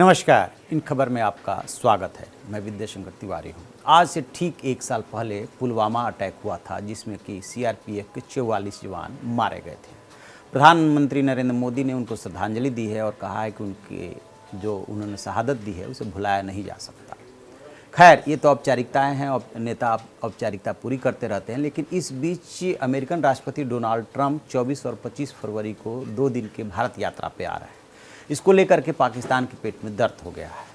नमस्कार, इन खबर में आपका स्वागत है। मैं विद्याशंकर तिवारी हूँ। आज से ठीक एक साल पहले पुलवामा अटैक हुआ था, जिसमें कि सीआरपीएफ के 44 जवान मारे गए थे। प्रधानमंत्री नरेंद्र मोदी ने उनको श्रद्धांजलि दी है और कहा है कि उनके जो उन्होंने शहादत दी है उसे भुलाया नहीं जा सकता। खैर, ये तो औपचारिकताएं हैं और नेता औपचारिकता पूरी करते रहते हैं, लेकिन इस बीच अमेरिकन राष्ट्रपति डोनाल्ड ट्रंप 24 और 25 फरवरी को 2 दिन के भारत यात्रा पे आ रहे हैं। इसको लेकर के पाकिस्तान के पेट में दर्द हो गया है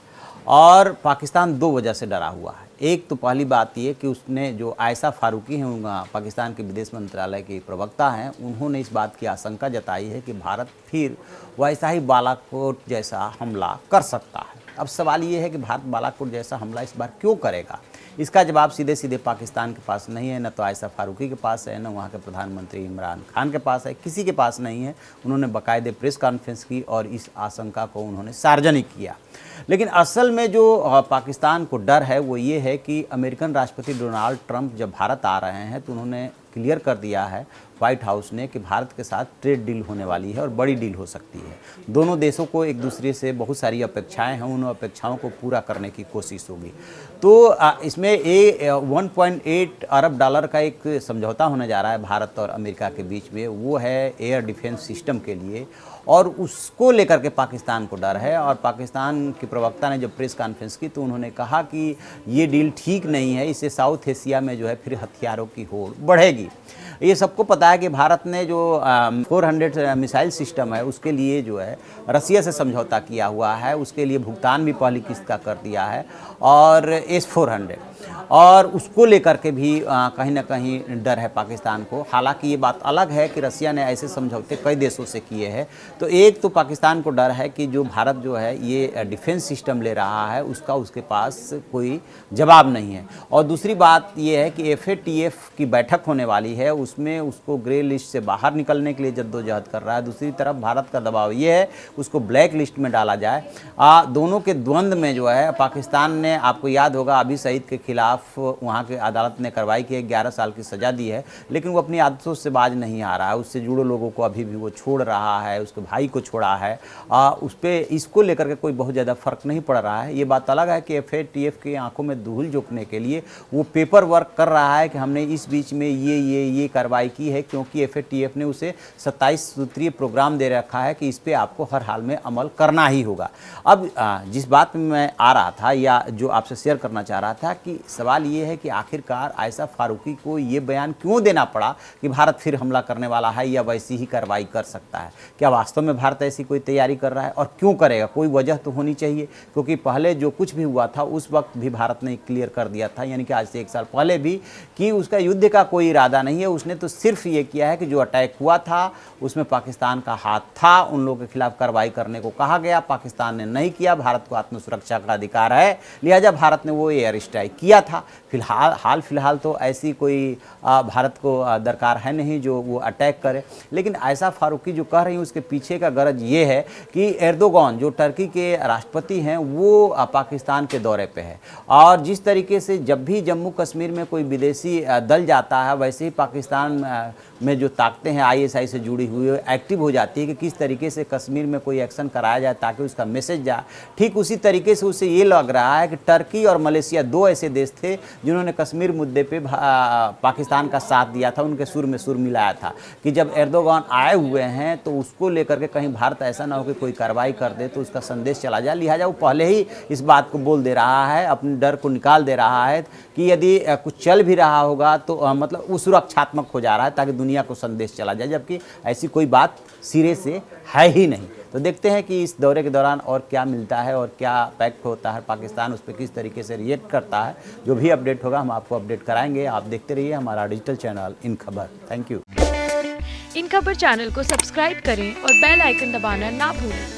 और पाकिस्तान 2 वजह से डरा हुआ है। एक तो पहली बात ये कि उसने जो आयशा फारूकी हैं, पाकिस्तान के विदेश मंत्रालय के प्रवक्ता हैं, उन्होंने इस बात की आशंका जताई है कि भारत फिर वैसा ही बालाकोट जैसा हमला कर सकता है। अब सवाल ये है कि भारत बालाकोट जैसा हमला इस बार क्यों करेगा। इसका जवाब सीधे सीधे पाकिस्तान के पास नहीं है, न तो आयशा फारूकी के पास है, न वहाँ के प्रधानमंत्री इमरान खान के पास है, किसी के पास नहीं है। उन्होंने बाकायदे प्रेस कॉन्फ्रेंस की और इस आशंका को उन्होंने सार्वजनिक किया। लेकिन असल में जो पाकिस्तान को डर है वो ये है कि अमेरिकन राष्ट्रपति डोनाल्ड ट्रंप जब भारत आ रहे हैं तो उन्होंने क्लियर कर दिया है व्हाइट हाउस ने कि भारत के साथ ट्रेड डील होने वाली है और बड़ी डील हो सकती है। दोनों देशों को एक दूसरे से बहुत सारी अपेक्षाएं हैं, उन अपेक्षाओं को पूरा करने की कोशिश होगी। तो इसमें 1.8 अरब डॉलर का एक समझौता होने जा रहा है भारत और अमेरिका के बीच में। वो है एयर डिफेंस सिस्टम के लिए, और उसको लेकर के पाकिस्तान को डर है। और पाकिस्तान के प्रवक्ता ने जब प्रेस कॉन्फ्रेंस की तो उन्होंने कहा कि ये डील ठीक नहीं है, इससे साउथ एशिया में जो है फिर हथियारों की होड़ बढ़ेगी। ये सबको पता है कि भारत ने जो 400 मिसाइल सिस्टम है उसके लिए जो है रसिया से समझौता किया हुआ है, उसके लिए भुगतान भी पहली किस्त का कर दिया है, और S-400 और उसको लेकर के भी कहीं ना कहीं डर है पाकिस्तान को। हालांकि ये बात अलग है कि रसिया ने ऐसे समझौते कई देशों से किए हैं। तो एक तो पाकिस्तान को डर है कि जो भारत जो है ये डिफेंस सिस्टम ले रहा है उसका उसके पास कोई जवाब नहीं है, और दूसरी बात ये है कि FATF की बैठक होने वाली है, उसमें उसको ग्रे लिस्ट से बाहर निकलने के लिए जद्दोजहद कर रहा है। दूसरी तरफ भारत का दबाव ये है उसको ब्लैक लिस्ट में डाला जाए। दोनों के द्वंद्व में जो है पाकिस्तान ने, आपको याद होगा, अभी सईद के खिलाफ वहाँ के अदालत ने कार्रवाई की, 11 साल की सज़ा दी है, लेकिन वो अपनी आदतों से बाज नहीं आ रहा है। उससे जुड़े लोगों को अभी भी वो छोड़ रहा है, उसके भाई को छोड़ा है। उस पर इसको लेकर के कोई बहुत ज़्यादा फ़र्क नहीं पड़ रहा है। ये बात अलग है कि FATF की आंखों में धूल झोंकने के लिए वो पेपर वर्क कर रहा है कि हमने इस बीच में ये कार्रवाई की है, क्योंकि FATF ने उसे 27 सूत्रीय प्रोग्राम दे रखा है कि इस पर आपको हर हाल में अमल करना ही होगा। अब जिस बात में मैं आ रहा था या जो आपसे शेयर करना चाह रहा था कि सवाल ये है कि आखिरकार आयशा फारूकी को ये बयान क्यों देना पड़ा कि भारत फिर हमला करने वाला है या वैसी ही कार्रवाई कर सकता है। क्या वास्तव में भारत ऐसी कोई तैयारी कर रहा है, और क्यों करेगा? कोई वजह तो होनी चाहिए, क्योंकि पहले जो कुछ भी हुआ था उस वक्त भी भारत ने क्लियर कर दिया था, यानी कि आज से 1 साल पहले भी, कि उसका युद्ध का कोई इरादा नहीं है। उसने तो सिर्फ ये किया है कि जो अटैक हुआ था उसमें पाकिस्तान का हाथ था, उन लोगों के खिलाफ कार्रवाई करने को कहा गया, पाकिस्तान ने नहीं किया। भारत को आत्मसुरक्षा का अधिकार है, लिहाजा भारत ने वो एयर स्ट्राइक किया था। हाल फिलहाल तो ऐसी कोई भारत को दरकार है नहीं जो वो अटैक करे। लेकिन आयशा फारूकी जो कह रही हैं उसके पीछे का गरज ये है कि एर्दोगान जो टर्की के राष्ट्रपति हैं वो पाकिस्तान के दौरे पे है, और जिस तरीके से जब भी जम्मू कश्मीर में कोई विदेशी दल जाता है, वैसे ही पाकिस्तान में जो ताकतें हैं ISI से जुड़ी हुई एक्टिव हो जाती है कि किस तरीके से कश्मीर में कोई एक्शन कराया जाए ताकि उसका मैसेज जाए। ठीक उसी तरीके से उसे ये लग रहा है कि टर्की और मलेशिया 2 ऐसे देश थे जिन्होंने कश्मीर मुद्दे पे पाकिस्तान का साथ दिया था, उनके सुर में सुर मिलाया था कि जब एर्दोगान आए हुए हैं तो उसको लेकर के कहीं भारत ऐसा ना हो कि कोई कार्रवाई कर दे तो उसका संदेश चला जाए। लिहाजा वो पहले ही इस बात को बोल दे रहा है, अपने डर को निकाल दे रहा है कि यदि कुछ चल भी रहा होगा तो मतलब वो सुरक्षात्मक हो जा रहा है ताकि दुनिया को संदेश चला जाए, जबकि ऐसी कोई बात सिरे से है ही नहीं। तो देखते हैं कि इस दौरे के दौरान और क्या मिलता है और क्या पैक्ट होता है, पाकिस्तान उस पर किस तरीके से रिएक्ट करता है। जो भी अपडेट होगा हम आपको अपडेट कराएंगे। आप देखते रहिए हमारा डिजिटल चैनल इन खबर। Thank you. इन खबर चैनल को सब्सक्राइब करें और बेल आइकन दबाना ना भूलें।